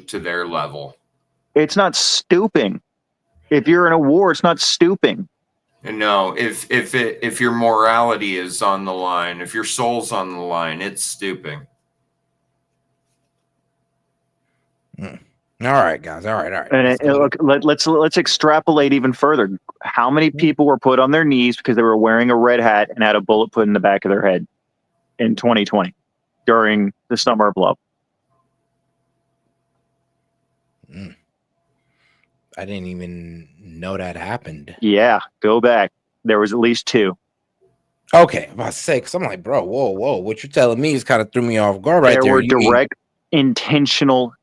stoop to their level. It's not stooping. If you're in a war, it's not stooping. No, if your morality is on the line, if your soul's on the line, it's stooping. All right, guys. All right. And look, let's extrapolate even further. How many people were put on their knees because they were wearing a red hat and had a bullet put in the back of their head in 2020 during the Summer of Love? I didn't even know that happened. Yeah, go back. There was at least 2. Okay, about 6. I'm like, bro, whoa. What you're telling me is kind of threw me off guard right there. There were direct, intentional,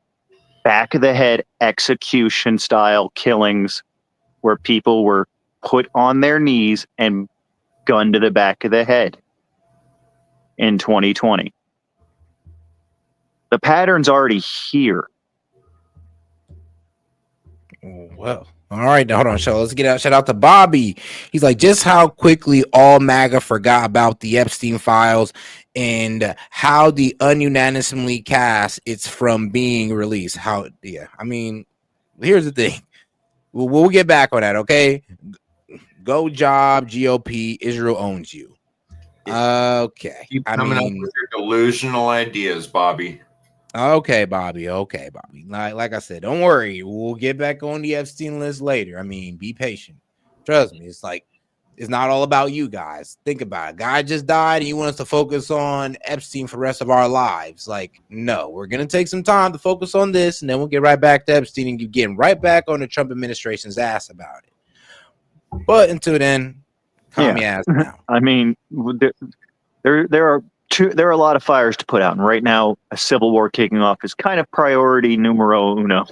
back of the head execution style killings where people were put on their knees and gunned to the back of the head in 2020. The pattern's already here. Well, all right, now hold on, let's get out. Shout out to Bobby. He's like, just how quickly all MAGA forgot about the Epstein files and how the ununanimously cast it's from being released. I mean, here's the thing. We'll get back on that, okay? Go job, GOP, Israel owns you. Okay. Keep coming up with your delusional ideas, Bobby. Okay, Bobby. Like I said, don't worry. We'll get back on the Epstein list later. I mean, be patient. Trust me. It's not all about you guys. Think about it. Guy just died and you want us to focus on Epstein for the rest of our lives. Like, no, we're going to take some time to focus on this and then we'll get right back to Epstein and getting right back on the Trump administration's ass about it. But until then, calm your ass down. I mean, there are a lot of fires to put out, and right now a civil war kicking off is kind of priority numero uno.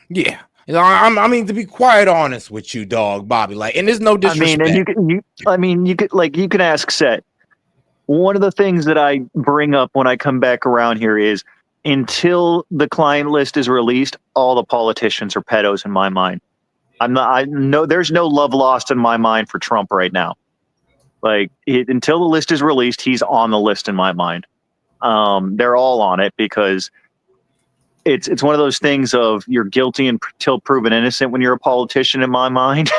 Yeah, I mean, to be quite honest with you, dog, Bobby. Like, and there's no disrespect. You can ask S.E.T. One of the things that I bring up when I come back around here is until the client list is released, all the politicians are pedos in my mind. There's no love lost in my mind for Trump right now. Until the list is released, he's on the list in my mind. They're all on it because it's one of those things of you're guilty until proven innocent when you're a politician in my mind.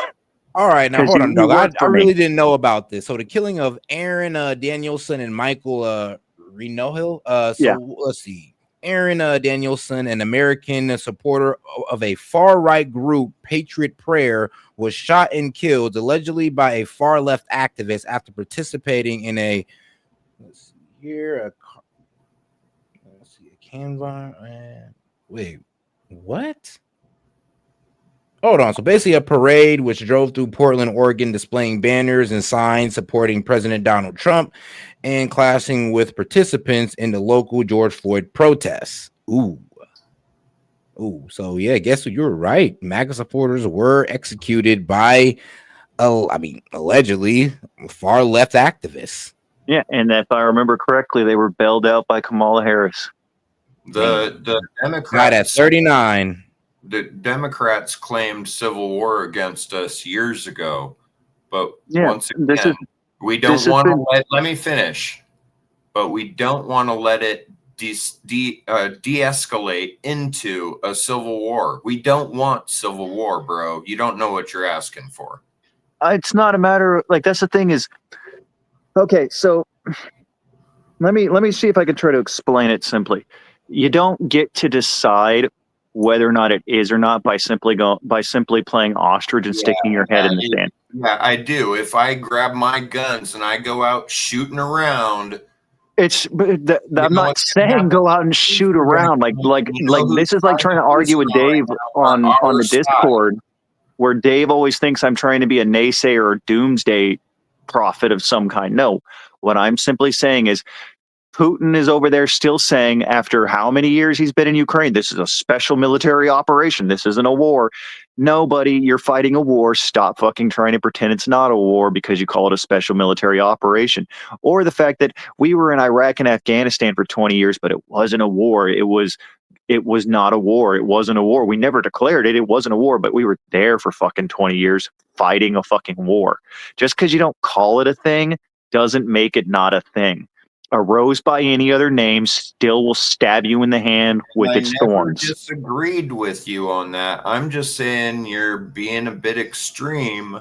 All right, now hold on, dog. I really didn't know about this. So the killing of Aaron Danielson and Michael Renohill. Let's see. Aaron Danielson, an American supporter of a far-right group, Patriot Prayer, was shot and killed allegedly by a far-left activist after participating in a Canva. Wait, what? Hold on. So basically a parade which drove through Portland, Oregon, displaying banners and signs supporting President Donald Trump and clashing with participants in the local George Floyd protests. Ooh. So yeah, guess what? You were right. MAGA supporters were executed by, allegedly far left activists. Yeah, and if I remember correctly, they were bailed out by Kamala Harris. The Democrats right at 39. The Democrats claimed civil war against us years ago, but once again, we don't want to let me finish. But we don't want to let it de-escalate into a civil war. We don't want civil war, bro. You don't know what you're asking for. It's not a matter of, that's the thing is, okay, so let me see if I can try to explain it simply. You don't get to decide whether or not it is or not by simply playing ostrich and sticking your head in the sand. Yeah, I do. If I grab my guns and I go out shooting around, I'm not saying go out and shoot around like this is like trying to argue with Dave on the Discord, where Dave always thinks I'm trying to be a naysayer or doomsday prophet of some kind. No, what I'm simply saying is Putin is over there still saying, after how many years he's been in Ukraine, this is a special military operation. This isn't a war. No, buddy, you're fighting a war. Stop fucking trying to pretend it's not a war because you call it a special military operation. Or the fact that we were in Iraq and Afghanistan for 20 years, but it wasn't a war. It was not a war. It wasn't a war. We never declared it. It wasn't a war, but we were there for fucking 20 years fighting a fucking war. Just because you don't call it a thing doesn't make it not a thing. A rose by any other name still will stab you in the hand with its thorns. I never disagreed with you on that. I'm just saying you're being a bit extreme.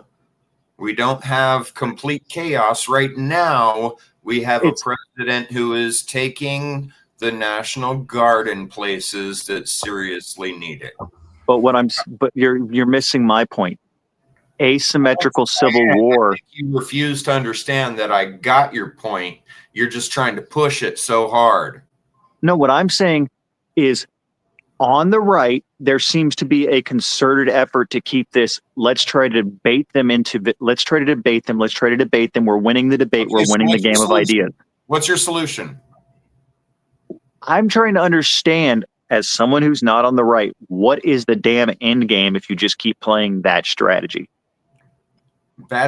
We don't have complete chaos right now. We have a president who is taking the National Guard in places that seriously need it. But you're missing my point. Asymmetrical civil war. I think you refuse to understand that I got your point. You're just trying to push it so hard. No, what I'm saying is, on the right, there seems to be a concerted effort to keep this. Let's try to debate them. Let's try to debate them. We're winning the debate. We're winning the game of ideas. What's your solution? I'm trying to understand, as someone who's not on the right, what is the damn end game if you just keep playing that strategy?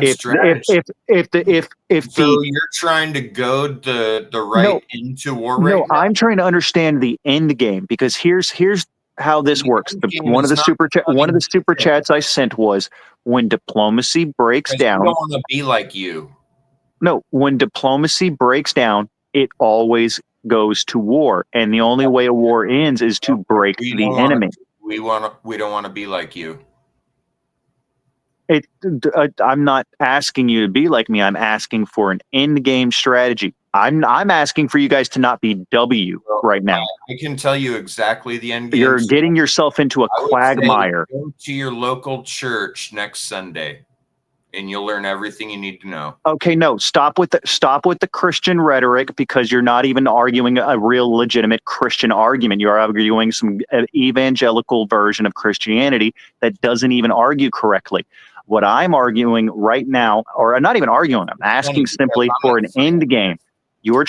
Strategy. If so you're trying to goad the right into war right now? I'm trying to understand the end game, because here's how this works. One of the super chats I sent was, when diplomacy breaks down. I don't want to be like you. No, when diplomacy breaks down, it always goes to war, and the only way a war ends is to break the enemy. We don't want to be like you. I'm not asking you to be like me. I'm asking for an end game strategy. I'm asking for you guys to not be W right now. I can tell you exactly the end game. You're getting yourself into a quagmire. Go to your local church next Sunday, and you'll learn everything you need to know. Okay, no, stop with the Christian rhetoric, because you're not even arguing a real legitimate Christian argument. You're arguing some evangelical version of Christianity that doesn't even argue correctly. What I'm arguing right now, or not even arguing, I'm asking simply for an end game. You're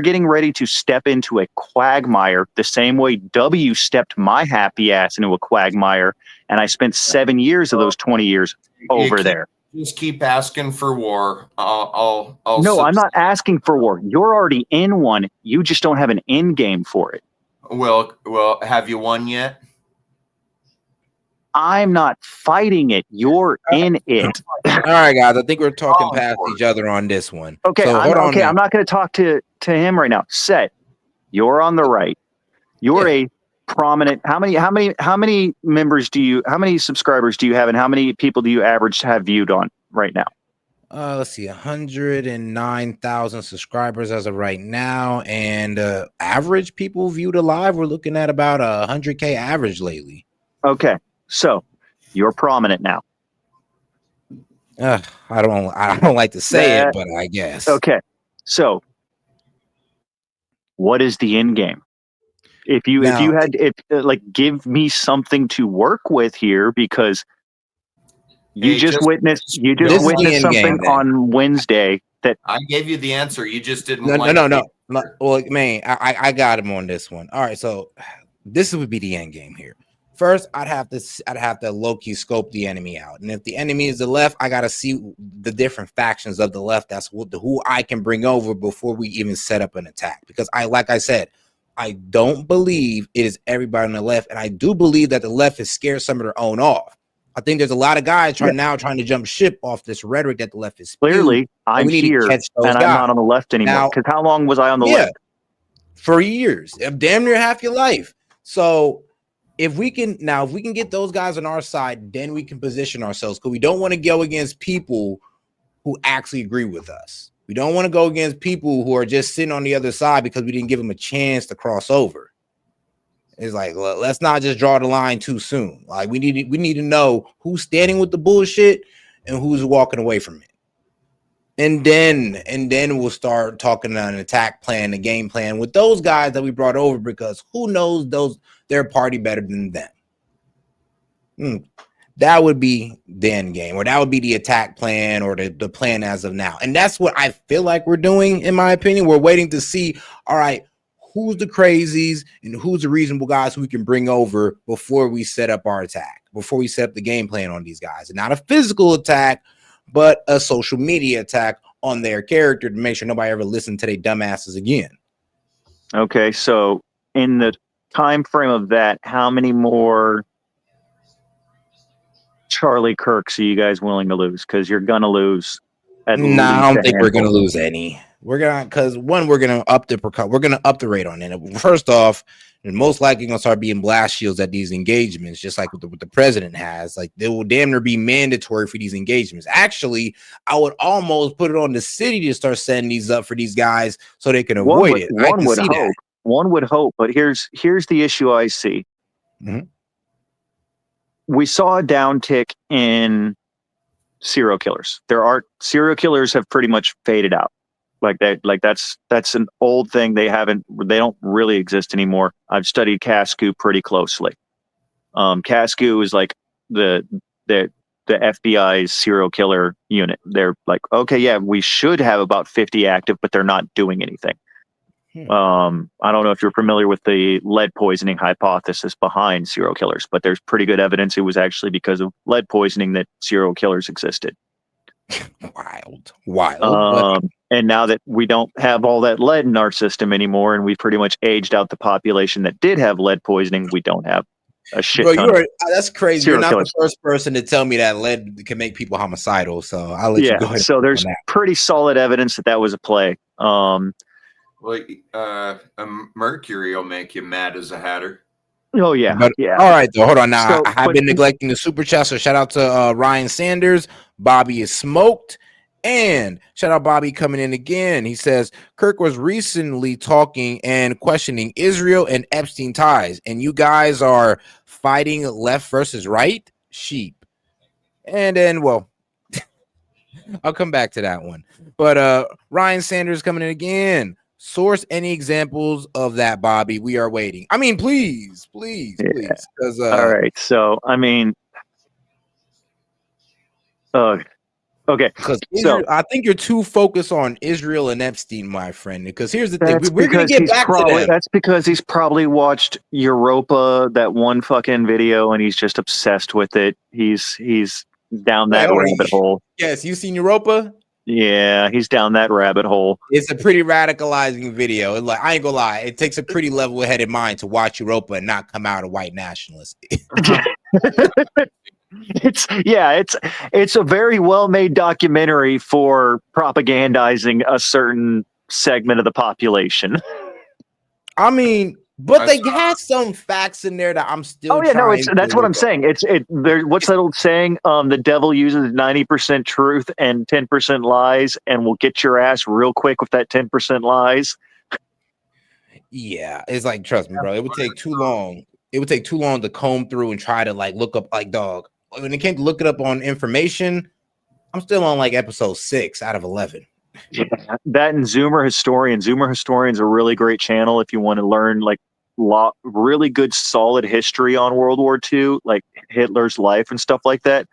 getting ready to step into a quagmire the same way W stepped my happy ass into a quagmire, and I spent 7 years of those 20 years over there. Just keep asking for war. I'll No, I'm not asking for war. You're already in one. You just don't have an end game for it. Well, have you won yet? I'm not fighting it. You're in it. All right, guys. I think we're talking past each other on this one. Okay, so I'm not going to talk to him right now. S.E.T, you're on the right. You're a prominent. How many members how many subscribers do you have, and how many people do you average to have viewed on right now? Let's see, 109,000 subscribers as of right now, and average people viewed alive, we're looking at about 100K average lately. Okay, so you're prominent now. I don't like to say it, but I guess. Okay, so what is the end game? If you had give me something to work with here, because you just witnessed something on Wednesday that I gave you the answer. You just didn't. No. Well, man, I got him on this one. All right, so this would be the end game here. First, I'd have to low-key scope the enemy out, and if the enemy is the left, I gotta see the different factions of the left. That's who I can bring over before we even set up an attack. Because like I said, I don't believe it is everybody on the left, and I do believe that the left has scared some of their own off. I think there's a lot of guys trying to jump ship off this rhetoric that the left is spewed. Clearly, I'm here, and I'm not on the left anymore. Because how long was I on the left? For years, damn near half your life. So if we can get those guys on our side, then we can position ourselves, because we don't want to go against people who actually agree with us. We don't want to go against people who are just sitting on the other side because we didn't give them a chance to cross over. It's like, let's not just draw the line too soon. Like we need to know who's standing with the bullshit and who's walking away from it. And then we'll start talking about an attack plan, a game plan with those guys that we brought over, because who knows their party better than them. That would be the end game, or that would be the attack plan, or the plan as of now. And that's what I feel like we're doing, in my opinion. We're waiting to see, all right, who's the crazies and who's the reasonable guys who we can bring over before we set up our attack, before we set up the game plan on these guys. And not a physical attack, but a social media attack on their character to make sure nobody ever listens to their dumbasses again. Okay, so in the time frame of that, how many more Charlie Kirks are you guys willing to lose? Because you're gonna lose Nah, I don't think we're gonna lose any. We're gonna we're gonna up the rate on it. First off, and most likely gonna start being blast shields at these engagements, just like what the president has. Like they will damn near be mandatory for these engagements. Actually, I would almost put it on the city to start setting these up for these guys so they can avoid it. One would hope. One would hope, but here's the issue I see. Mm-hmm. We saw a downtick in serial killers. Serial killers have pretty much faded out. That's an old thing. They don't really exist anymore. I've studied Cascu pretty closely. Cascu is like the FBI's serial killer unit. They're like, okay, yeah, we should have about 50 active, but they're not doing anything. I don't know if you're familiar with the lead poisoning hypothesis behind serial killers, but there's pretty good evidence it was actually because of lead poisoning that serial killers existed. Wild. And now that we don't have all that lead in our system anymore, and we've pretty much aged out the population that did have lead poisoning, we don't have a shit ton. That's crazy. You're not the first person to tell me that lead can make people homicidal, so I'll let you go ahead. So there's pretty solid evidence that was a play. Mercury will make you mad as a hatter. Oh yeah, yeah. All right, though. Hold on. Now I have been neglecting the super chat, so shout out to Ryan Sanders. Bobby is smoked, and shout out Bobby coming in again. He says Kirk was recently talking and questioning Israel and Epstein ties, and you guys are fighting left versus right sheep. And then, well, I'll come back to that one. But Ryan Sanders coming in again. Source any examples of that, Bobby. We are waiting. I mean, please. All right. So, I mean, okay. Because I think you're too focused on Israel and Epstein, my friend. Because here's the thing: we're going to get back to them. That's because he's probably watched Europa, that one fucking video, and he's just obsessed with it. He's down that rabbit hole. Yes, you seen Europa? Yeah, he's down that rabbit hole. It's a pretty radicalizing video. Like, I ain't gonna lie, it takes a pretty level-headed mind to watch Europa and not come out a white nationalist. It's a very well-made documentary for propagandizing a certain segment of the population. I mean, but they had some facts in there that I'm still. Oh yeah, no, that's what I'm saying. What's that old saying? The devil uses 90% truth and 10% lies, and will get your ass real quick with that 10% lies. Yeah, it's like, trust me, bro. It would take too long. It would take too long to comb through and try to like look up, like, dog. When it came to look it up on information, I'm still on like episode 6 out of 11. Yeah, that and Zoomer Historian. Zoomer Historian's a really great channel if you want to learn like really good solid history on World War II, like Hitler's life and stuff like that.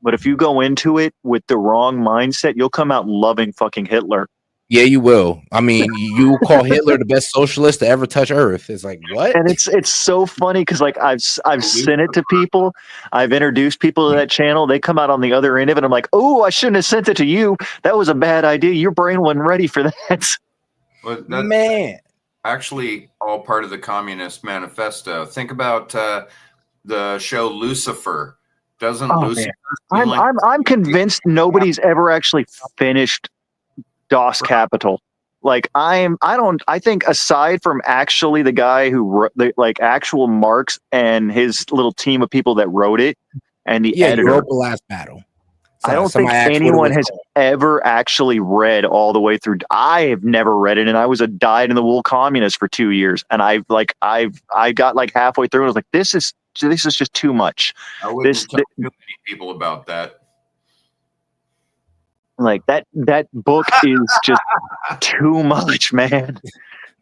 But if you go into it with the wrong mindset, you'll come out loving fucking Hitler. Yeah, you will. I mean, you call Hitler the best socialist to ever touch Earth. It's like, what? And it's so funny because like I've sent it to people. I've introduced people to that channel. They come out on the other end of it. I'm like, oh, I shouldn't have sent it to you. That was a bad idea. Your brain wasn't ready for that. But man, actually all part of the Communist Manifesto. Think about the show Lucifer. Doesn't Lucifer? I'm convinced nobody's ever actually finished Das Kapital. Like I think aside from actually the guy who wrote like actual Marx and his little team of people that wrote it and the editor, Europa Last Battle. I don't think anyone has ever actually read all the way through. I have never read it, and I was a dyed-in-the-wool communist for 2 years, and I got like halfway through, and I was like, this is just too much. I wouldn't tell too many people about that. Like that book is just too much, man.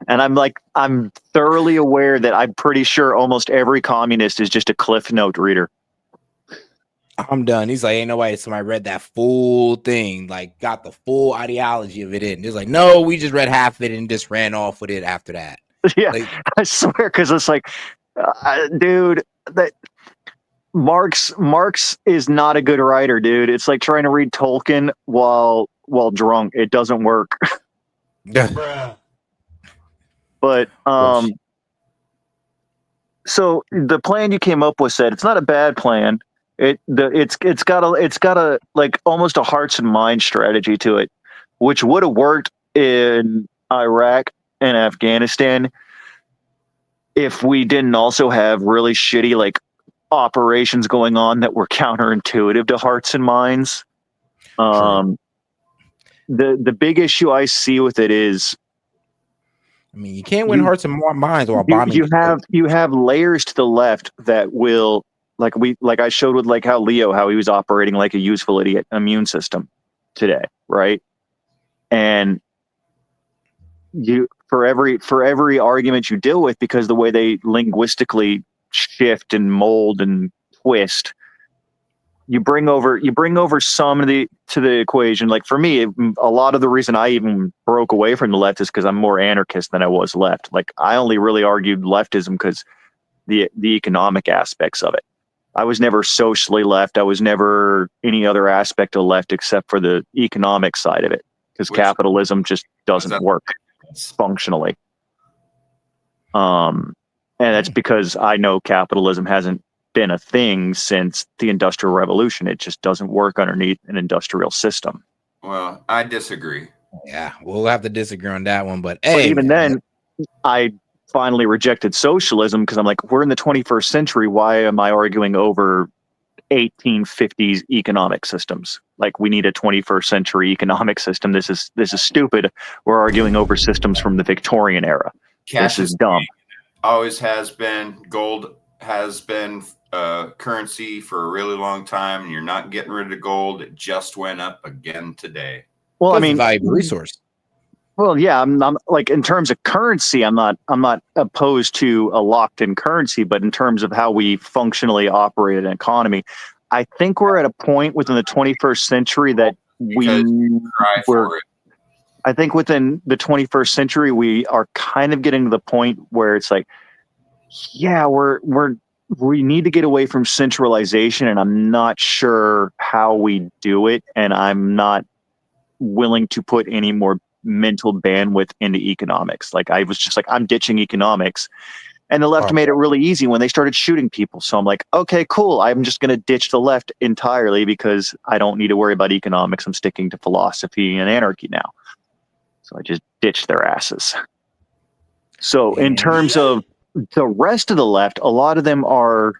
And I'm thoroughly aware that I'm pretty sure almost every communist is just a Cliff Note reader. I'm done. He's like, ain't nobody. Somebody read that full thing, like got the full ideology of it in. He's like, no, we just read half of it and just ran off with it after that. Yeah, like, I swear, because it's like, dude, that Marx is not a good writer, dude. It's like trying to read Tolkien while drunk. It doesn't work. But so the plan you came up with said it's not a bad plan. It's got a like almost a hearts and minds strategy to it, which would have worked in Iraq and Afghanistan if we didn't also have really shitty like operations going on that were counterintuitive to hearts and minds. The big issue I see with it is, I mean, you can't win hearts and minds while bombing. You have layers to the left that will, like I showed with like how he was operating like a useful idiot immune system today, right? And for every argument you deal with, because the way they linguistically shift and mold and twist, you bring over some to the equation. Like for me, a lot of the reason I even broke away from the left is because I'm more anarchist than I was left. Like I only really argued leftism because the economic aspects of it. I was never socially left. I was never any other aspect of left except for the economic side of it, because capitalism just doesn't work functionally. And that's because I know capitalism hasn't been a thing since the Industrial Revolution. It just doesn't work underneath an industrial system. Well, I disagree. Yeah, we'll have to disagree on that one. But even then, I finally rejected socialism because I'm like, we're in the 21st century. Why am I arguing over 1850s economic systems? Like, we need a 21st century economic system. This is stupid. We're arguing over systems from the Victorian era. This is dumb. Always has been. Gold has been currency for a really long time, and you're not getting rid of gold. It just went up again today. Well, I mean, valuable resource. Well, yeah, I'm like, in terms of currency, I'm not opposed to a locked-in currency, but in terms of how we functionally operate an economy, I think we're at a point within the 21st century that I think within the 21st century, we are kind of getting to the point where it's like, yeah, we need to get away from centralization, and I'm not sure how we do it, and I'm not willing to put any more mental bandwidth into economics. Like, I was just like, I'm ditching economics. And the left made it really easy when they started shooting people. So I'm like, okay, cool. I'm just going to ditch the left entirely because I don't need to worry about economics. I'm sticking to philosophy and anarchy now. So I just ditched their asses. So in terms of the rest of the left, a lot of them are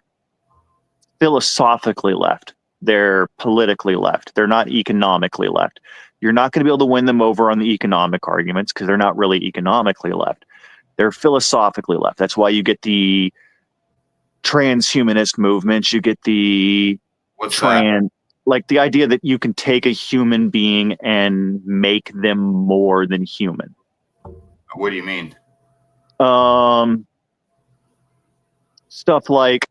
philosophically left. They're politically left. They're not economically left. You're not going to be able to win them over on the economic arguments because they're not really economically left. They're philosophically left. That's why you get the transhumanist movements. You get the like the idea that you can take a human being and make them more than human. What do you mean? Stuff like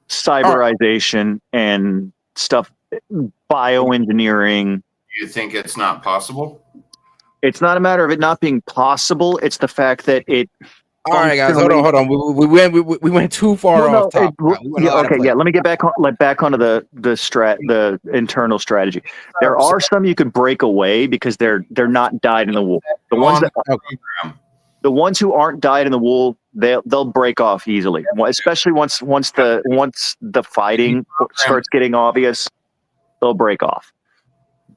cyberization and stuff, bioengineering. Do you think it's not possible? It's not a matter of it not being possible. It's the fact that it. All right, guys, hold on. We went too far off topic. Let me get back onto the internal strategy. There are some you could break away because they're not dyed in the wool. The ones who aren't dyed in the wool, they'll break off easily, especially once the fighting starts getting obvious. They'll break off.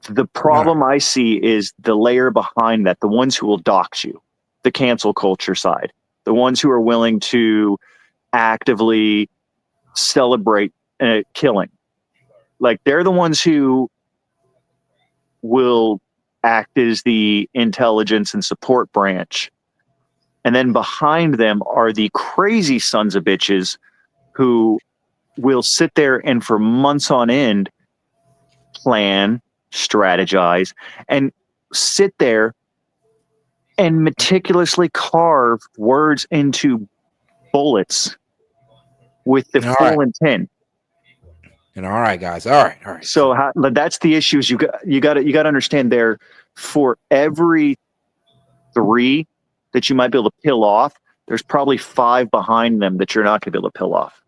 The problem I see is the layer behind that, the ones who will dox you, the cancel culture side, the ones who are willing to actively celebrate killing. Like, they're the ones who will act as the intelligence and support branch. And then behind them are the crazy sons of bitches who will sit there and for months on end plan, strategize, and sit there and meticulously carve words into bullets with the full intent. And all right, guys. All right. So that's the issues you got to understand there. For every 3 that you might be able to peel off, there's probably 5 behind them that you're not going to be able to peel off.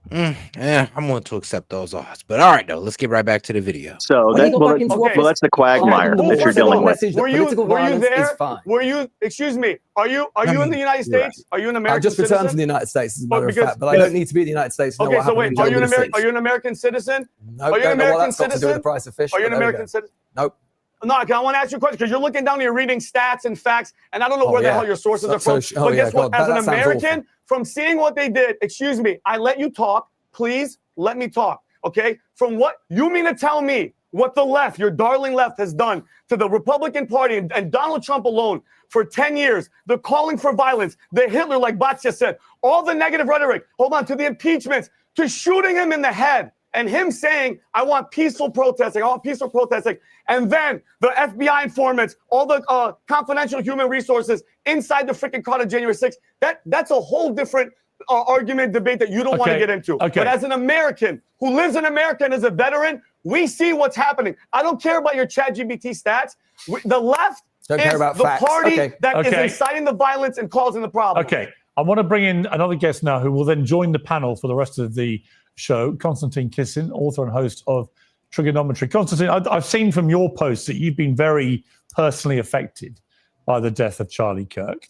I'm willing to accept those odds. But all right, though, let's get right back to the video. So that's the quagmire that you're dealing with. Were you there? Were you? Excuse me. Are you in the United States? Are you an American citizen? I just returned from the United States, as a matter of fact, but I don't need to be in the United States. Okay, so wait, are you an American citizen? No, are you an American citizen? With the price of fish. Are you an American citizen? Nope. No, I want to ask you a question because you're looking down, you're reading stats and facts, and I don't know where the hell your sources are from. But guess what? As an American, from seeing what they did, excuse me, I let you talk. Please let me talk, okay? From what you mean to tell me what the left, your darling left, has done to the Republican Party and Donald Trump alone for 10 years, the calling for violence, the Hitler, like Bats just said, all the negative rhetoric, hold on, to the impeachments, to shooting him in the head, and him saying, I want peaceful protesting, and then the FBI informants, all the confidential human resources inside the freaking car on January 6th, that's a whole different argument, debate that you don't want to get into. But as an American who lives in America and is a veteran, we see what's happening. I don't care about your ChatGPT stats. The left is the party that is inciting the violence and causing the problem. Okay, I want to bring in another guest now who will then join the panel for the rest of the show, Konstantin Kisin, author and host of Trigonometry. Konstantin, I've seen from your posts that you've been very personally affected by the death of Charlie Kirk.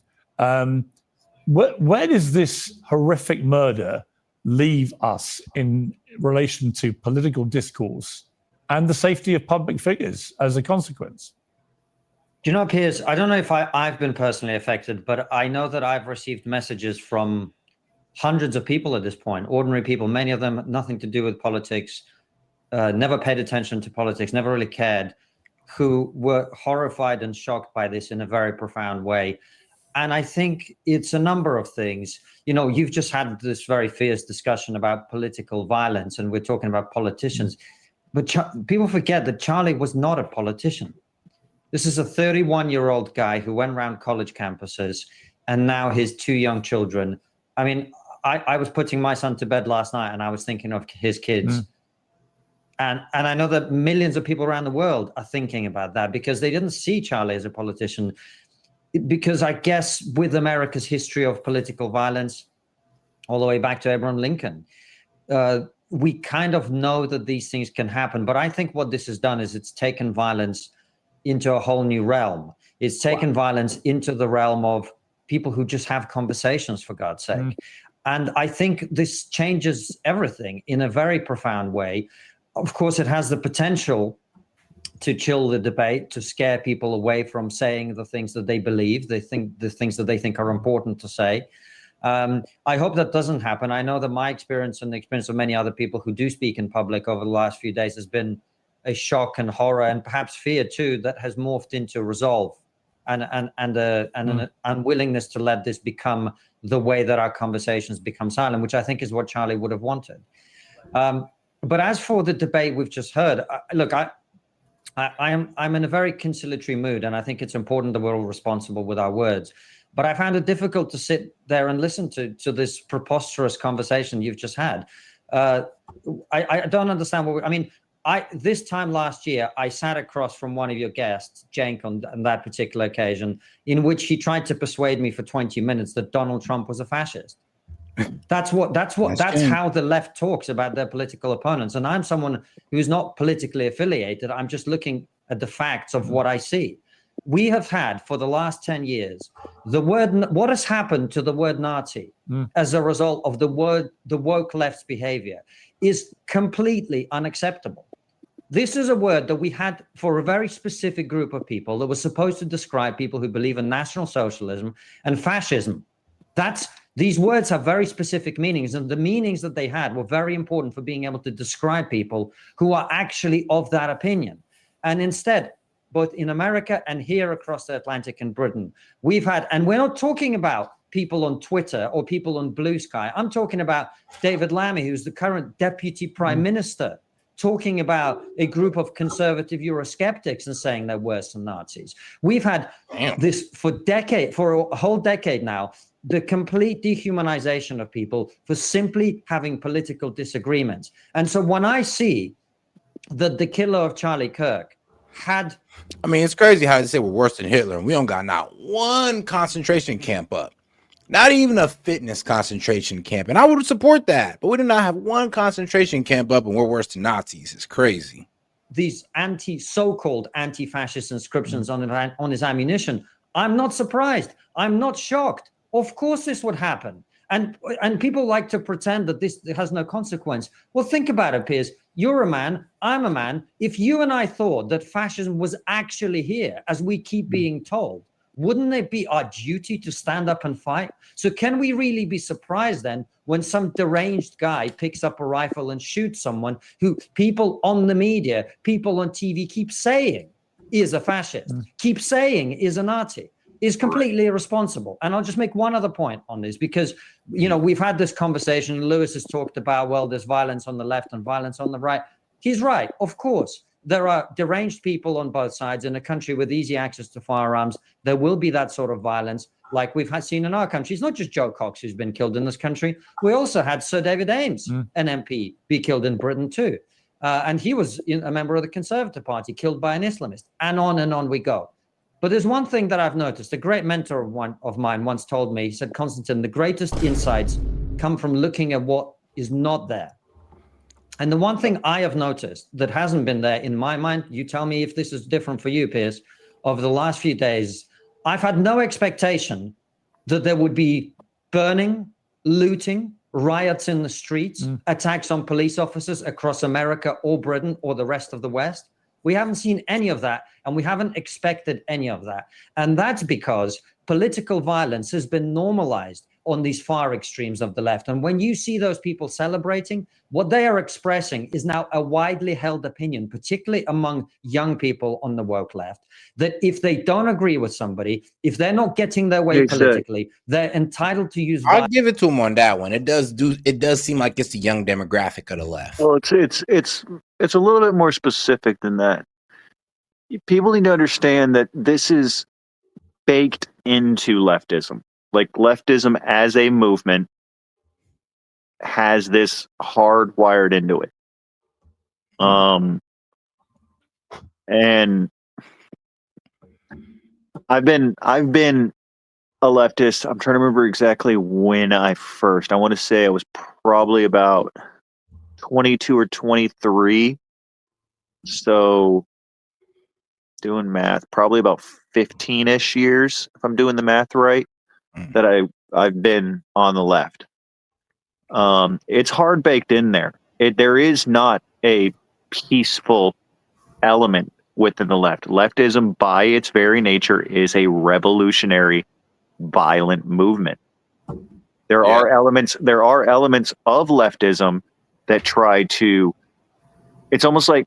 Where does this horrific murder leave us in relation to political discourse and the safety of public figures as a consequence? Do you know, Piers, I don't know if I've been personally affected, but I know that I've received messages from hundreds of people at this point, ordinary people, many of them nothing to do with politics, never paid attention to politics, never really cared, who were horrified and shocked by this in a very profound way. And I think it's a number of things. You know, you've just had this very fierce discussion about political violence, and we're talking about politicians. But people forget that Charlie was not a politician. This is a 31-year-old guy who went around college campuses, and now his two young children. I mean, I was putting my son to bed last night, and I was thinking of his kids. And I know that millions of people around the world are thinking about that because they didn't see Charlie as a politician. Because I guess with America's history of political violence, all the way back to Abraham Lincoln, we kind of know that these things can happen. But I think what this has done is it's taken violence into a whole new realm. It's taken violence into the realm of people who just have conversations, for God's sake. And I think this changes everything in a very profound way. Of course, it has the potential to chill the debate, to scare people away from saying the things that they believe, the things that they think are important to say. I hope that doesn't happen. I know that my experience and the experience of many other people who do speak in public over the last few days has been a shock and horror and perhaps fear too that has morphed into resolve and an unwillingness to let this become the way that our conversations become silent, which I think is what Charlie would have wanted. But as for the debate we've just heard, look, I'm in a very conciliatory mood, and I think it's important that we're all responsible with our words. But I found it difficult to sit there and listen to this preposterous conversation you've just had. I don't understand this time last year, I sat across from one of your guests, Cenk, on that particular occasion, in which he tried to persuade me for 20 minutes that Donald Trump was a fascist. That's how the left talks about their political opponents. And I'm someone who's not politically affiliated. I'm just looking at the facts of what I see. We have had for the last 10 years, what has happened to the word Nazi as a result of the woke left's behavior is completely unacceptable. This is a word that we had for a very specific group of people that was supposed to describe people who believe in National Socialism and fascism. These words have very specific meanings, and the meanings that they had were very important for being able to describe people who are actually of that opinion. And instead, both in America and here across the Atlantic in Britain, we've had, and we're not talking about people on Twitter or people on Blue Sky. I'm talking about David Lammy, who's the current deputy prime minister, talking about a group of conservative Eurosceptics and saying they're worse than Nazis. We've had this for a whole decade now, the complete dehumanization of people for simply having political disagreements. And so when I see that the killer of Charlie Kirk had... I mean, it's crazy how they say we're worse than Hitler, and we don't got not one concentration camp up. Not even a fitness concentration camp. And I would support that. But we do not have one concentration camp up and we're worse than Nazis. It's crazy. These so-called anti-fascist inscriptions on his ammunition. I'm not surprised. I'm not shocked. Of course this would happen. And people like to pretend that this has no consequence. Well, think about it, Piers. You're a man. I'm a man. If you and I thought that fascism was actually here, as we keep being told, wouldn't it be our duty to stand up and fight? So can we really be surprised then when some deranged guy picks up a rifle and shoots someone who people on the media, people on TV keep saying is a fascist, keep saying is a Nazi, is completely irresponsible? And I'll just make one other point on this, because, you know, we've had this conversation. Lewis has talked about, well, there's violence on the left and violence on the right. He's right, of course. There are deranged people on both sides. In a country with easy access to firearms, there will be that sort of violence like we've seen in our country. It's not just Joe Cox who's been killed in this country. We also had Sir David Ames, an MP, be killed in Britain too. And he was a member of the Conservative Party, killed by an Islamist, and on we go. But there's one thing that I've noticed. A great mentor of mine once told me, he said, Konstantin, the greatest insights come from looking at what is not there. And the one thing I have noticed that hasn't been there in my mind, you tell me if this is different for you, Piers, over the last few days, I've had no expectation that there would be burning, looting, riots in the streets, attacks on police officers across America or Britain or the rest of the West. We haven't seen any of that, and we haven't expected any of that. And that's because political violence has been normalized on these far extremes of the left. And when you see those people celebrating, what they are expressing is now a widely held opinion, particularly among young people on the woke left, that if they don't agree with somebody, if they're not getting their way politically, they're entitled to use violence. I'll give it to them on that one. It does seem like it's the young demographic of the left. Well, it's a little bit more specific than that. People need to understand that this is baked into leftism. Like, leftism as a movement has this hardwired into it. And I've been a leftist. I'm trying to remember exactly when I want to say I was probably about 22 or 23. So doing math, probably about 15-ish years, if I'm doing the math right, that I've been on the left. It's hard baked in there. There is not a peaceful element within the left. Leftism, by its very nature, is a revolutionary, violent movement. There are elements of leftism that try to. It's almost like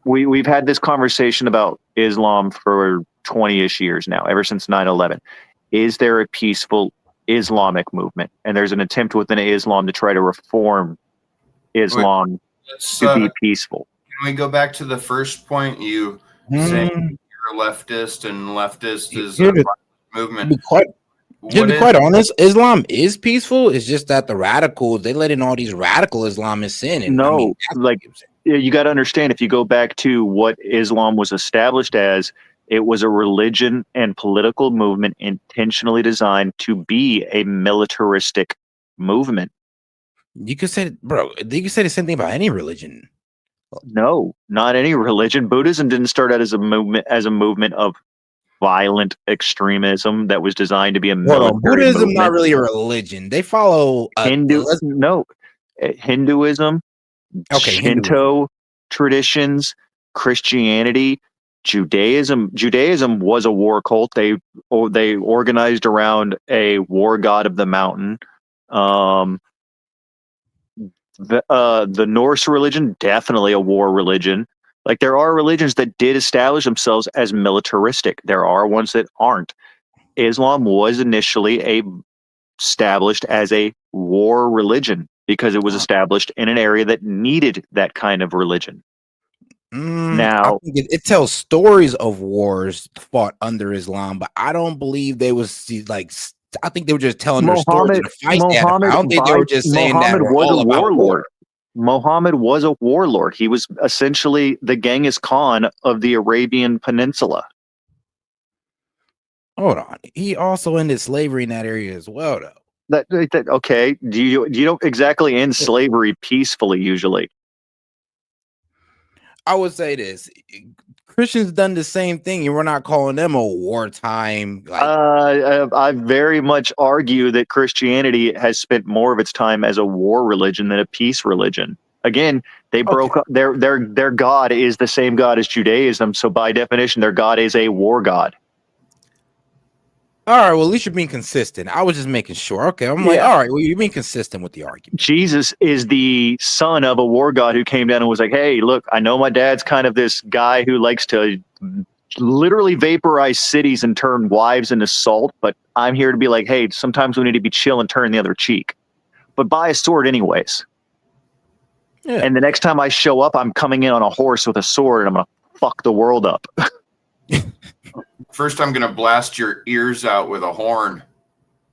we've had this conversation about Islam for 20-ish years now, ever since 9/11. Is there a peaceful Islamic movement? And there's an attempt within Islam to try to reform Islam to be peaceful. Can we go back to the first point? You saying you're a leftist and leftist is a movement. To be quite honest, Islam is peaceful. It's just that the radicals, they let in all these radical Islamists in. And no, I mean, you got to understand, if you go back to what Islam was established as, it was a religion and political movement intentionally designed to be a militaristic movement. You could say, bro, you could say the same thing about any religion. No, not any religion. Buddhism didn't start out as a movement of violent extremism that was designed to be a military Buddhism movement. Not really a religion. They follow Hinduism, Shinto traditions, Christianity, Judaism. Judaism was a war cult. They organized around a war god of the mountain. The Norse religion, definitely a war religion. Like, there are religions that did establish themselves as militaristic. There are ones that aren't. Islam was initially established as a war religion because it was established in an area that needed that kind of religion. Now, I think it tells stories of wars fought under Islam, but I don't believe they was like. I think they were just telling their stories of the fights. I don't think they were just saying that was all about war. Muhammad was a warlord. He was essentially the Genghis Khan of the Arabian Peninsula. Hold on. He also ended slavery in that area as well, though. Okay. Do you don't exactly end slavery peacefully usually? I would say this: Christians done the same thing, and we're not calling them a wartime. I very much argue that Christianity has spent more of its time as a war religion than a peace religion. Again, they broke up. Their God is the same God as Judaism, so by definition, their God is a war god. All right, well, at least you're being consistent. I was just making sure. Okay, I'm like, all right, well, you're being consistent with the argument. Jesus is the son of a war god who came down and was like, hey, look, I know my dad's kind of this guy who likes to literally vaporize cities and turn wives into salt, but I'm here to be like, hey, sometimes we need to be chill and turn the other cheek. But buy a sword anyways. Yeah. And the next time I show up, I'm coming in on a horse with a sword and I'm going to fuck the world up. First, I'm going to blast your ears out with a horn.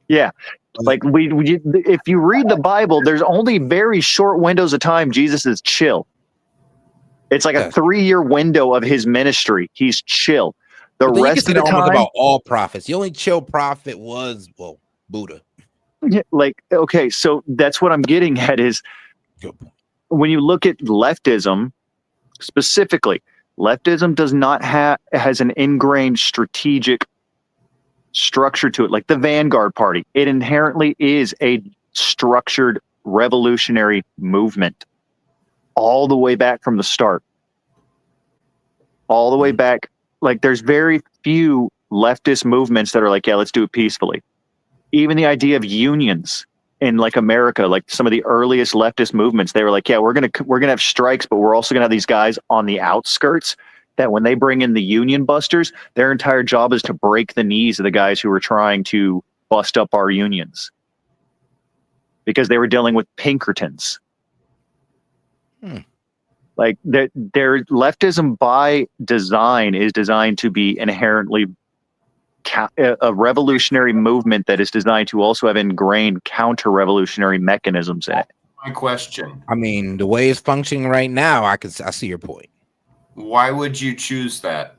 Yeah. Like if you read the Bible, there's only very short windows of time Jesus is chill. It's like a 3-year window of his ministry. He's chill. The rest of the time, about all prophets. The only chill prophet was, well, Buddha. Yeah, like, okay, so that's what I'm getting at is when you look at leftism specifically, leftism does not has an ingrained strategic structure to it, like the Vanguard Party. It inherently is a structured revolutionary movement all the way back from the start. All the way back. Like there's very few leftist movements that are like, yeah, let's do it peacefully. Even the idea of unions in like America, like some of the earliest leftist movements, they were like, yeah, we're gonna have strikes, but we're also gonna have these guys on the outskirts that when they bring in the union busters, their entire job is to break the knees of the guys who were trying to bust up our unions because they were dealing with Pinkertons. Like their leftism by design is designed to be inherently a revolutionary movement that is designed to also have ingrained counter-revolutionary mechanisms in it. My question. I mean, the way it's functioning right now, I see your point. Why would you choose that?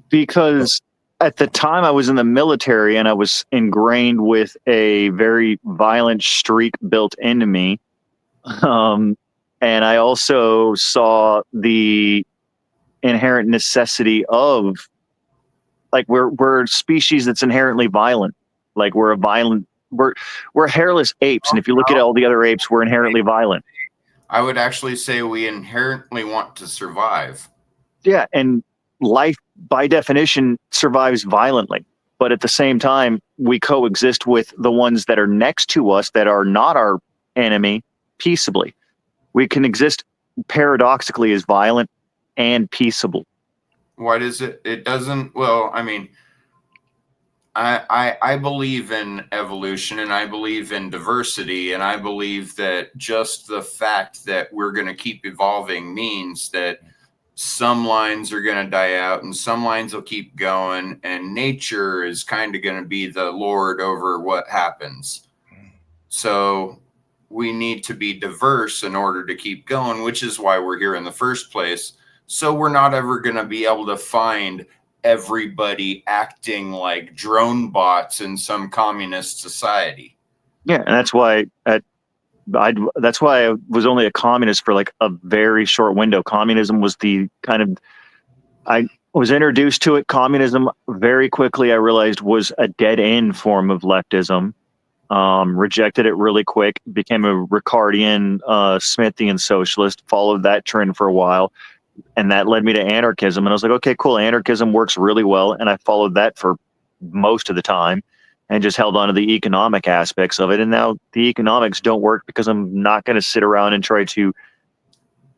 Because at the time I was in the military and I was ingrained with a very violent streak built into me. And I also saw the inherent necessity of, like, we're a species that's inherently violent. Like we're hairless apes, and if you look at all the other apes, we're inherently violent. I would actually say we inherently want to survive. Yeah, and life by definition survives violently. But at the same time, we coexist with the ones that are next to us that are not our enemy peaceably. We can exist paradoxically as violent and peaceable. Why does it doesn't, well, I mean, I believe in evolution and I believe in diversity, and I believe that just the fact that we're going to keep evolving means that some lines are going to die out and some lines will keep going, and nature is kind of going to be the lord over what happens. So we need to be diverse in order to keep going, which is why we're here in the first place. So we're not ever going to be able to find everybody acting like drone bots in some communist society. Yeah, and that's why that's why I was only a communist for like a very short window. Communism was the kind of, I was introduced to it. Communism very quickly I realized was a dead end form of leftism. Rejected it really quick, became a Ricardian, Smithian socialist, followed that trend for a while. And that led me to anarchism. And I was like, okay, cool. Anarchism works really well. And I followed that for most of the time and just held on to the economic aspects of it. And now the economics don't work because I'm not going to sit around and try to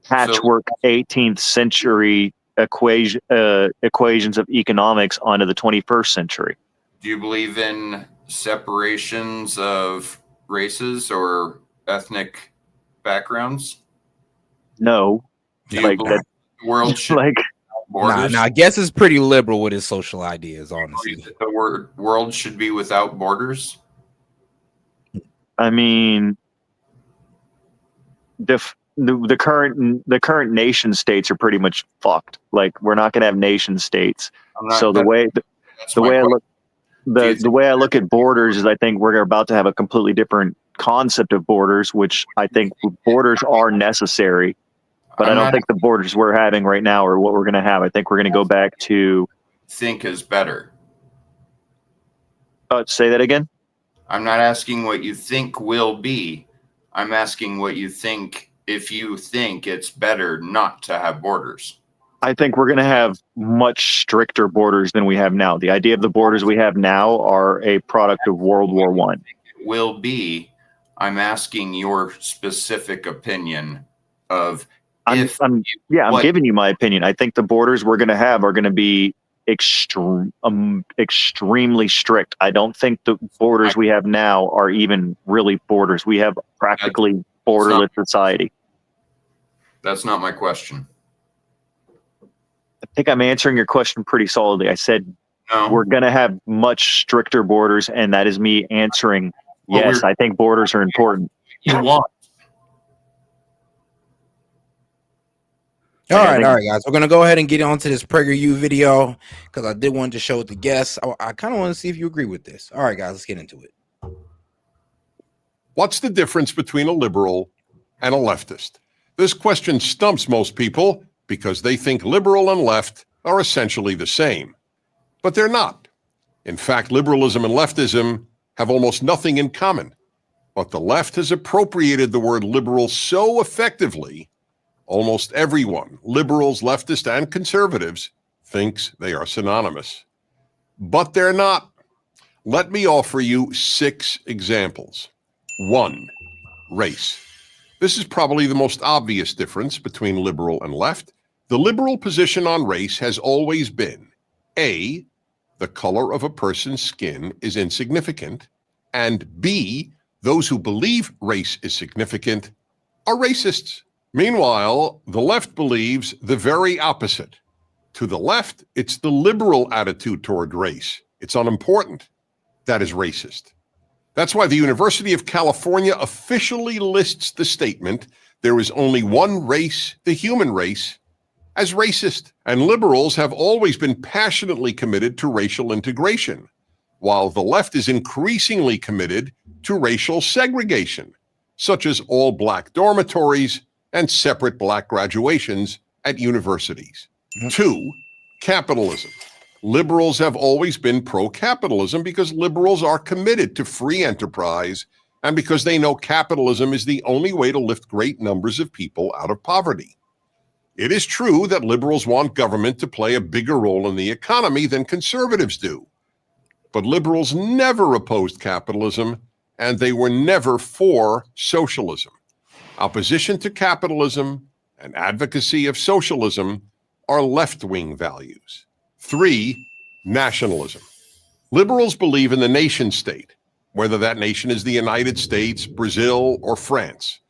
patchwork 18th century equations of economics onto the 21st century. Do you believe in separations of races or ethnic backgrounds? No. Do you believe the world should like borders? Nah, I guess it's pretty liberal with his social ideas, honestly. The world should be without borders? I mean, the current nation states are pretty much fucked. Like, we're not going to have nation states. So the way I look at borders is, I think we're about to have a completely different concept of borders, which I think borders are necessary, but I don't think the borders we're having right now are what we're going to have. I think we're going to go back to think is better. Say that again. I'm not asking what you think will be. I'm asking what you think, if you think it's better not to have borders. I think we're going to have much stricter borders than we have now. The idea of the borders we have now are a product of World War I. It will be. I'm asking your specific opinion of I'm giving you my opinion. I think the borders we're going to have are going to be extremely strict. I don't think the borders we have now are even really borders. We have practically borderless society. That's not my question. I think I'm answering your question pretty solidly. I said we're going to have much stricter borders, and that is me answering yes, I think borders are important. You want. All right, guys. We're gonna go ahead and get on to this PragerU video because I did want to show it to guests. I kind of want to see if you agree with this. All right, guys, let's get into it. What's the difference between a liberal and a leftist? This question stumps most people because they think liberal and left are essentially the same, but they're not. In fact, liberalism and leftism have almost nothing in common, but the left has appropriated the word liberal so effectively. Almost everyone, liberals, leftists, and conservatives, thinks they are synonymous. But they're not. Let me offer you 6 examples. 1, race. This is probably the most obvious difference between liberal and left. The liberal position on race has always been A, the color of a person's skin is insignificant, and B, those who believe race is significant are racists. Meanwhile, the left believes the very opposite. To the left, it's the liberal attitude toward race. It's unimportant. That is racist. That's why the University of California officially lists the statement, there is only one race, the human race, as racist. And liberals have always been passionately committed to racial integration, while the left is increasingly committed to racial segregation, such as all black dormitories and separate black graduations at universities. 2, capitalism. Liberals have always been pro-capitalism because liberals are committed to free enterprise and because they know capitalism is the only way to lift great numbers of people out of poverty. It is true that liberals want government to play a bigger role in the economy than conservatives do. But liberals never opposed capitalism, and they were never for socialism. Opposition to capitalism and advocacy of socialism are left-wing values. 3, nationalism. Liberals believe in the nation state, whether that nation is the United States, Brazil, or France.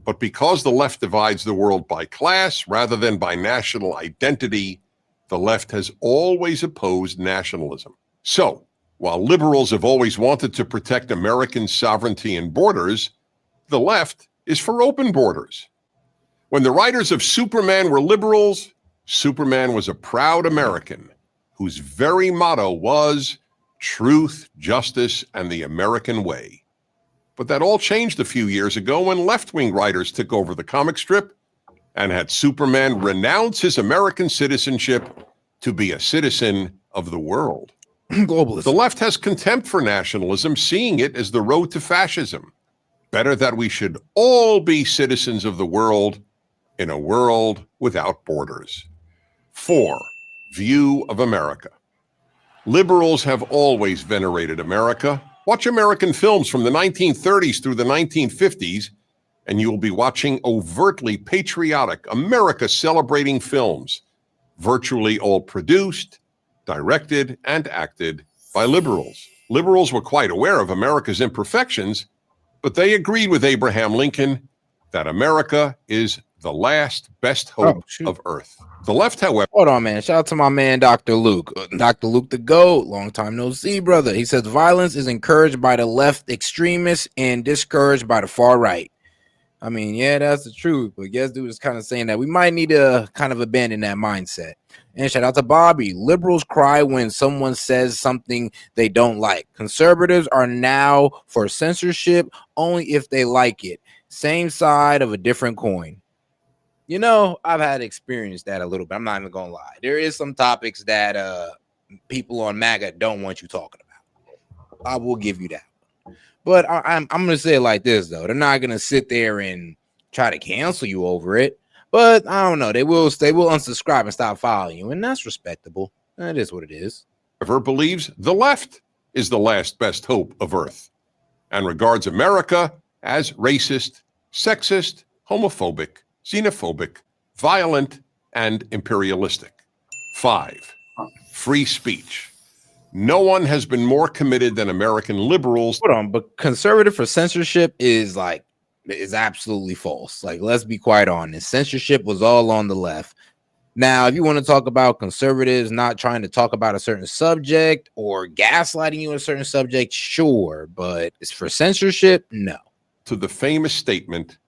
But because the left divides the world by class rather than by national identity, the left has always opposed nationalism. So, while liberals have always wanted to protect American sovereignty and borders, the left is for open borders. When the writers of Superman were liberals, Superman was a proud American whose very motto was truth, justice, and the American way. But that all changed a few years ago when left-wing writers took over the comic strip and had Superman renounce his American citizenship to be a citizen of the world. Globalist. The left has contempt for nationalism, seeing it as the road to fascism. Better that we should all be citizens of the world in a world without borders. 4, view of America. Liberals have always venerated America. Watch American films from the 1930s through the 1950s, and you will be watching overtly patriotic, America-celebrating films, virtually all produced, directed, and acted by liberals. Liberals were quite aware of America's imperfections, but they agreed with Abraham Lincoln that America is the last best hope of Earth. The left, however... Hold on, man. Shout out to my man, Dr. Luke. Dr. Luke the GOAT. Long time no see, brother. He says, violence is encouraged by the left extremists and discouraged by the far right. I mean, yeah, that's the truth. But guess dude is kind of saying that we might need to kind of abandon that mindset. And shout out to Bobby. Liberals cry when someone says something they don't like. Conservatives are now for censorship only if they like it. Same side of a different coin. You know, I've had experienced that a little bit. I'm not even gonna lie. There is some topics that people on MAGA don't want you talking about. I will give you that. But I'm gonna say it like this though. They're not gonna sit there and try to cancel you over it. But I don't know. They will unsubscribe and stop following you, and that's respectable. That is what it is. Ever believes the left is the last best hope of Earth, and regards America as racist, sexist, homophobic, xenophobic, violent, and imperialistic. 5. Free speech. No one has been more committed than American liberals. Hold on, but conservative for censorship is absolutely false. Like, let's be quite honest. Censorship was all on the left. Now, if you want to talk about conservatives not trying to talk about a certain subject or gaslighting you on a certain subject, sure, but it's for censorship, no. To the famous statement,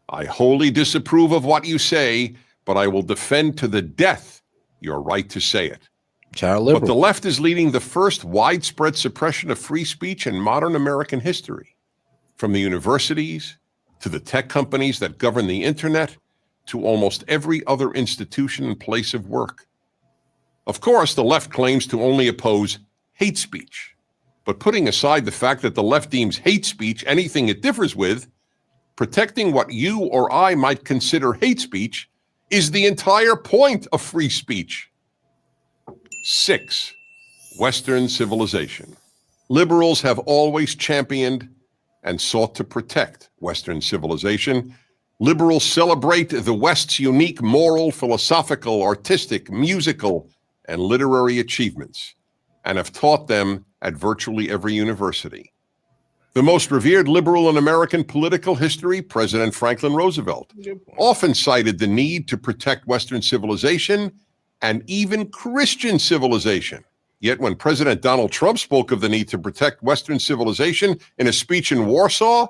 I wholly disapprove of what you say, but I will defend to the death your right to say it. But the left is leading the first widespread suppression of free speech in modern American history. From the universities to the tech companies that govern the internet to almost every other institution and place of work. Of course, the left claims to only oppose hate speech. But putting aside the fact that the left deems hate speech anything it differs with, protecting what you or I might consider hate speech is the entire point of free speech. 6. Western civilization. Liberals have always championed and sought to protect Western civilization. Liberals celebrate the West's unique moral, philosophical, artistic, musical, and literary achievements, and have taught them at virtually every university. The most revered liberal in American political history, President Franklin Roosevelt, often cited the need to protect Western civilization and even Christian civilization. Yet when President Donald Trump spoke of the need to protect Western civilization in a speech in Warsaw,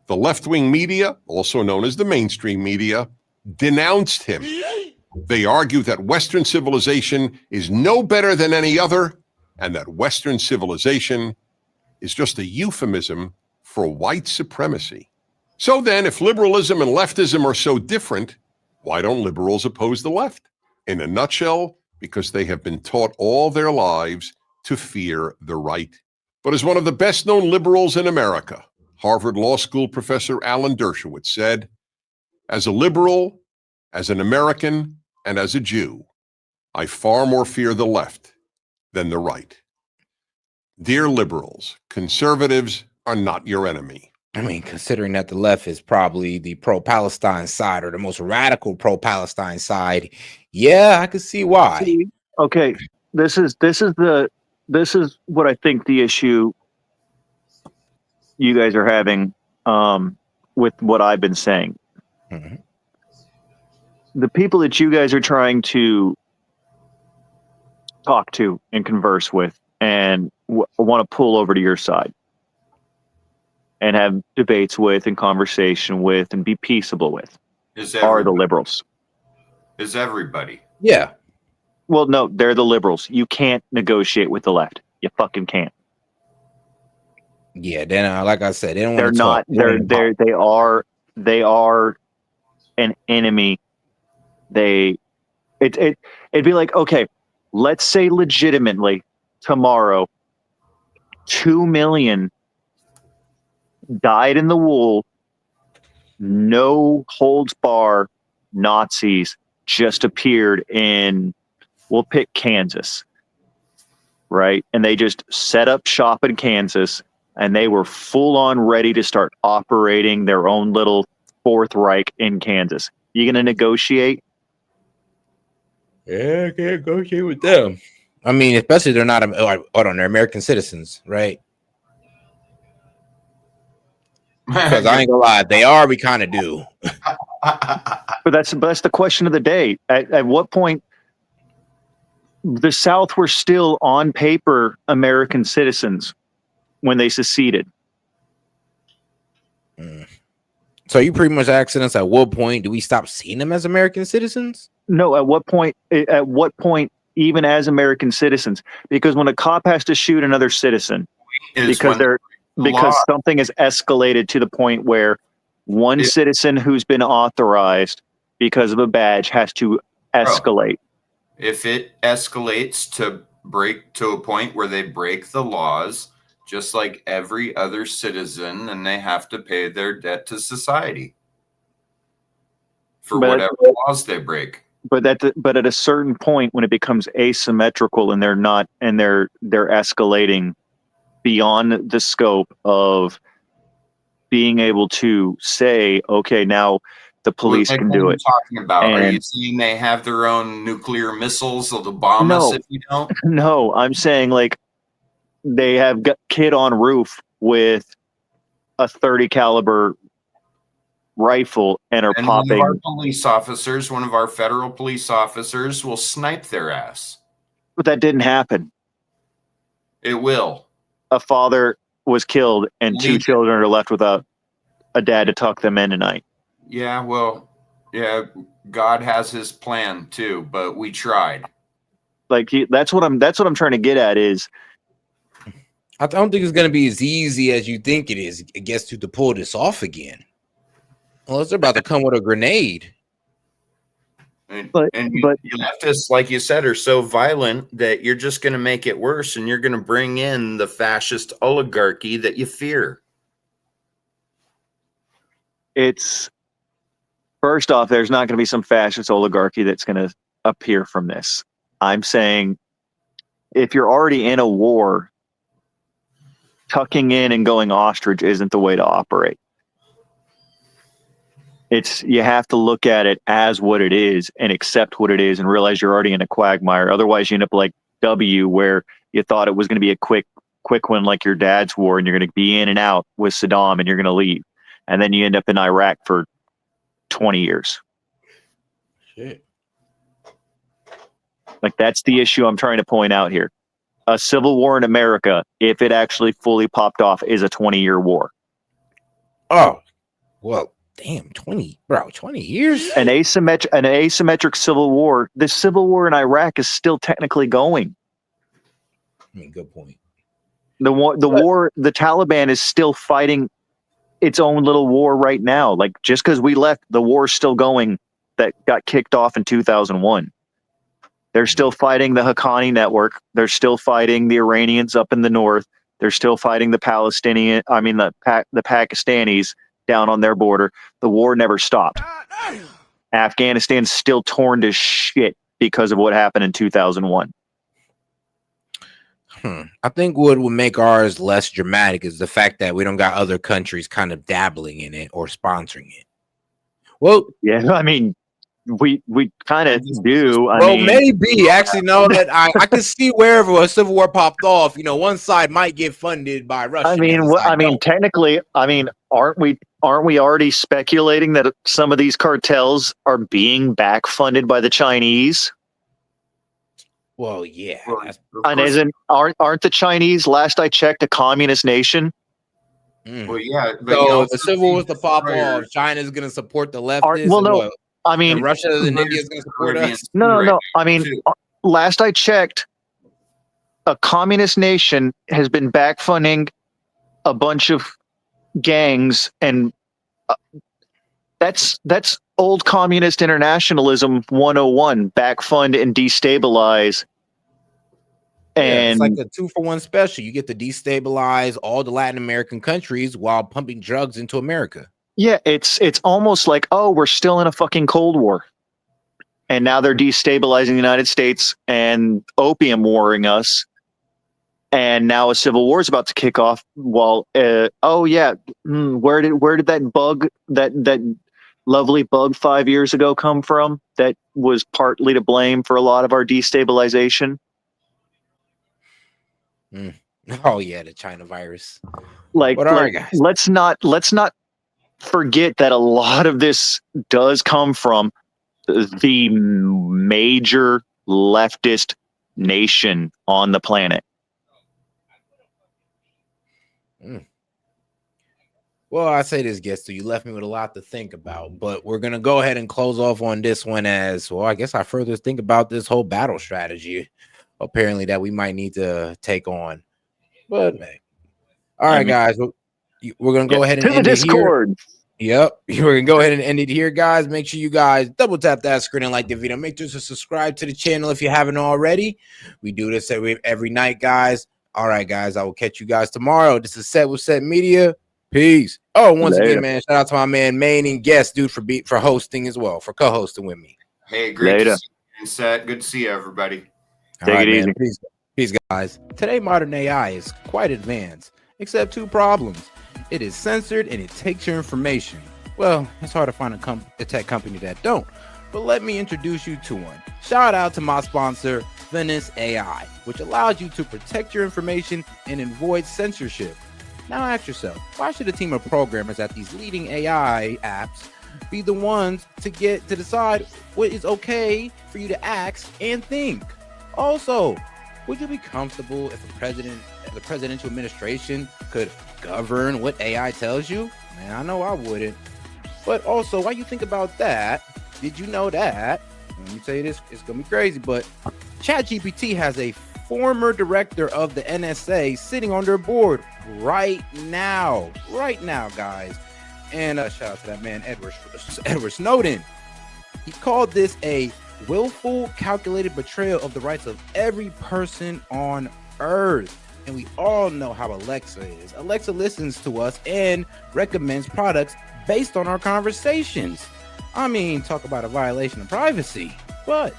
the left-wing media, also known as the mainstream media, denounced him. They argue that Western civilization is no better than any other, and that Western civilization is just a euphemism for white supremacy. So then, if liberalism and leftism are so different, why don't liberals oppose the left? In a nutshell, because they have been taught all their lives to fear the right. But as one of the best-known liberals in America, Harvard Law School professor Alan Dershowitz said, as a liberal, as an American, and as a Jew, I far more fear the left than the right. Dear liberals, conservatives are not your enemy. I mean, considering that the left is probably the pro-Palestine side or the most radical pro-Palestine side, yeah, I can see why. Okay, this is what I think the issue you guys are having with what I've been saying. Mm-hmm. The people that you guys are trying to talk to and converse with and want to pull over to your side and have debates with and conversation with and be peaceable with are the liberals. Is everybody. Yeah. Well, no, they're the liberals. You can't negotiate with the left. You fucking can't. Yeah, then like I said, they don't want to talk. They are an enemy. It'd be like, okay, let's say legitimately tomorrow 2 million dyed in the wool, no holds bar Nazis just appeared in, we'll pick Kansas, right? And they just set up shop in Kansas and they were full on ready to start operating their own little Fourth Reich in Kansas. You going to negotiate? Yeah, I can't negotiate with them. I mean, especially they're not, they're American citizens, right? Because I ain't gonna lie, they are. We kind of do. But that's the question of the day. At what point the South were still on paper American citizens when they seceded? So you pretty much asking us at what point do we stop seeing them as American citizens? No, at what point? At what point, even as American citizens? Because when a cop has to shoot another citizen, because something has escalated to the point where one citizen who's been authorized because of a badge has to escalate. If it escalates to a point where they break the laws, just like every other citizen, and they have to pay their debt to society for whatever laws they break. But at a certain point, when it becomes asymmetrical and they're escalating beyond the scope of being able to say, okay, now the police can do it. Talking about? Are you saying they have their own nuclear missiles that'll bomb us if we don't? No, I'm saying like they have got kid on roof with a 30 caliber rifle and are popping. One of our federal police officers will snipe their ass. But that didn't happen. It will. A father was killed and two children are left without a dad to tuck them in tonight. Yeah, well, yeah, God has his plan too, but we tried. Like that's what I'm trying to get at is I don't think it's going to be as easy as you think it is. It gets to pull this off again. Unless they're about to come with a grenade. You leftists, like you said, are so violent that you're just going to make it worse, and you're going to bring in the fascist oligarchy that you fear. It's first off, there's not going to be some fascist oligarchy that's going to appear from this. I'm saying if you're already in a war, tucking in and going ostrich isn't the way to operate. You have to look at it as what it is and accept what it is and realize you're already in a quagmire. Otherwise, you end up like W, where you thought it was going to be a quick one like your dad's war, and you're going to be in and out with Saddam and you're going to leave. And then you end up in Iraq for 20 years. Shit. Like that's the issue I'm trying to point out here. A civil war in America, if it actually fully popped off, is a 20-year war. Oh, well, damn, 20 years? An asymmetric civil war. The civil war in Iraq is still technically going. I mean, good point. The Taliban is still fighting its own little war right now. Like just because we left, the war's still going that got kicked off in 2001. They're still fighting the Haqqani network. They're still fighting the Iranians up in the north. They're still fighting the Pakistanis down on their border. The war never stopped. Afghanistan's still torn to shit because of what happened in 2001. I think what would make ours less dramatic is the fact that we don't got other countries kind of dabbling in it or sponsoring it. Well, yeah, I mean, we kind of do. Maybe actually, no. That I can see wherever a civil war popped off, one side might get funded by Russia. Technically, aren't we already speculating that some of these cartels are being back funded by the Chinese? Well, yeah. And aren't the Chinese, last I checked, a communist nation? Well, yeah. So the civil war was to pop off. China's going to support the leftists. And Russia and India is going to support us. No. Last I checked, a communist nation has been back funding a bunch of gangs, and that's old communist internationalism 101. Back fund and destabilize. And it's like a 2-for-1 special. You get to destabilize all the Latin American countries while pumping drugs into America. Yeah, it's almost like, oh, we're still in a fucking Cold War. And now they're destabilizing the United States and opium warring us. And now a civil war is about to kick off. Well, where did that lovely bug 5 years ago come from? That was partly to blame for a lot of our destabilization. Oh yeah, the China virus. Let's not forget that a lot of this does come from the major leftist nation on the planet. Well, I say this, guest, so you left me with a lot to think about, but we're going to go ahead and close off on this one as well. I guess I further think about this whole battle strategy, apparently, that we might need to take on. But, man. All right, guys, we're going to go ahead and end it here. Yep. We're going to go ahead and end it here, guys. Make sure you guys double tap that screen and like the video. Make sure to subscribe to the channel if you haven't already. We do this every night, guys. All right, guys, I will catch you guys tomorrow. This is Set with Set Media. Peace. Oh, once again, man, shout out to my man Maine and guest, dude, for hosting as well, for co-hosting with me. Hey, great to see you, Set. Good to see everybody. Take it easy. Peace, guys. Today, modern AI is quite advanced, except two problems. It is censored and it takes your information. Well, it's hard to find a tech company that don't. But let me introduce you to one. Shout out to my sponsor, Venice AI, which allows you to protect your information and avoid censorship. Now ask yourself, why should a team of programmers at these leading AI apps be the ones to decide what is okay for you to ask and think? Also, would you be comfortable if the presidential administration could govern what AI tells you? Man, I know I wouldn't. But also, while you think about that, did you know that, let me tell you this, it's gonna be crazy, but ChatGPT has a former director of the NSA sitting on their board right now, guys. And shout out to that man, Edward Snowden. He called this a willful, calculated betrayal of the rights of every person on Earth. And we all know how Alexa is. Alexa listens to us and recommends products based on our conversations. I mean, talk about a violation of privacy. But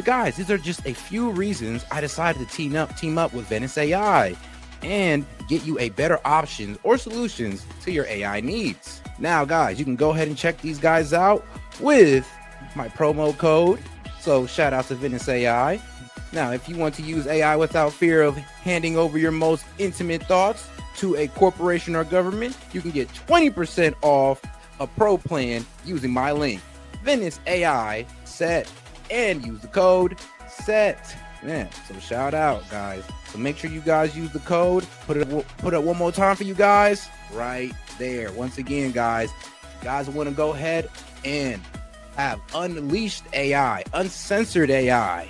guys, these are just a few reasons I decided to team up with Venice AI and get you a better options or solutions to your AI needs. Now, guys, you can go ahead and check these guys out with my promo code. So shout out to Venice AI. Now, if you want to use AI without fear of handing over your most intimate thoughts to a corporation or government, you can get 20% off a pro plan using my link, Venice AI SET, and use the code SET. Man, so shout out, guys. So make sure you guys use the code. Put it one more time for you guys right there. Once again, guys, if you guys want to go ahead and have unleashed AI, uncensored AI,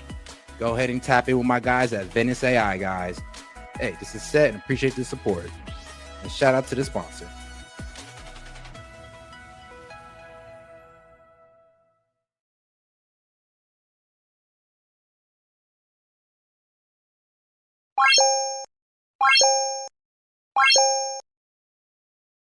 go ahead and tap in with my guys at Venice AI, guys. Hey, this is Set and appreciate the support. And shout out to the sponsor.